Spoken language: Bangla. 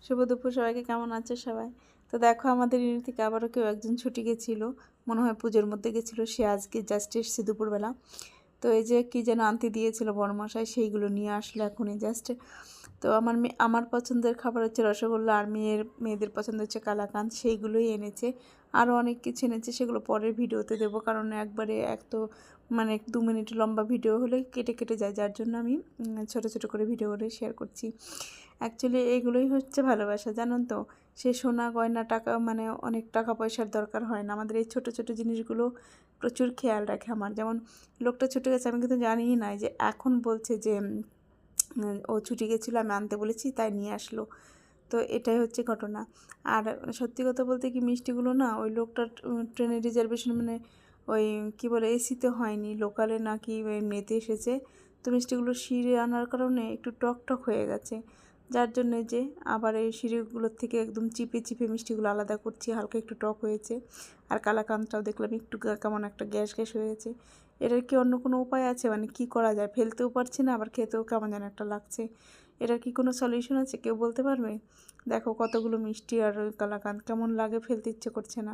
শুভ দুপুর সবাইকে, কেমন আছে সবাই? তো দেখো, আমাদের ইউনিট থেকে আবারও কেউ একজন ছুটি গেছিলো, মনে হয় পুজোর মধ্যে গেছিলো। সে আজকে জাস্ট এসছে দুপুরবেলা। তো এই যে কী যেন আনতে দিয়েছিল বড়মশাই, সেইগুলো নিয়ে আসলো এখনই জাস্ট। তো আমার পছন্দের খাবার হচ্ছে রসগোল্লা, আর মেয়েদের পছন্দ হচ্ছে কালাকাঁদ, সেইগুলোই এনেছে। আরও অনেক কিছু এনেছে, সেগুলো পরের ভিডিওতে দেবো, কারণ একবারে এক তো মানে 2 মিনিট লম্বা ভিডিও হলে কেটে কেটে যায়, যার জন্য আমি ছোট ছোট করে ভিডিও করে শেয়ার করছি। অ্যাকচুয়ালি এগুলোই হচ্ছে ভালোবাসা, জানেন তো। সে সোনা গয়না টাকা মানে অনেক টাকা পয়সার দরকার হয় না, আমাদের এই ছোট ছোট জিনিসগুলো প্রচুর খেয়াল রাখে আমার। যেমন লোকটা ছুটে গেছে, আমি কিন্তু জানিই না যে এখন বলছে যে ও ছুটি গেছিলো, আমি আনতে বলেছি তাই নিয়ে আসলো। তো এটাই হচ্ছে ঘটনা। আর সত্যি কথা বলতে কি, মিষ্টিগুলো না ওই লোকটার ট্রেনের রিজার্ভেশন মানে ওই কী বলে এসিতে হয়নি, লোকালে নাকি এমনিতে এসেছে। তো মিষ্টিগুলো সিঁড়ে আনার কারণে একটু টক টক হয়ে গেছে, যার জন্যে যে আবার এই সিঁড়িগুলোর থেকে একদম চিপে চিপে মিষ্টিগুলো আলাদা করছি, হালকা একটু টক হয়েছে। আর কালাকাঁদটাও দেখলাম একটু কেমন একটা গ্যাস গ্যাস হয়েছে। এটার কি অন্য কোনো উপায় আছে? মানে কি করা যায়? ফেলতেও পারছি না, আবার খেতেও কেমন যেন একটা লাগছে। এটার কি কোনো সলিউশন আছে? কেউ বলতে পারবে? দেখো কতগুলো মিষ্টি আর কালাকাঁদ, কেমন লাগে, ফেলতে ইচ্ছে করছে না।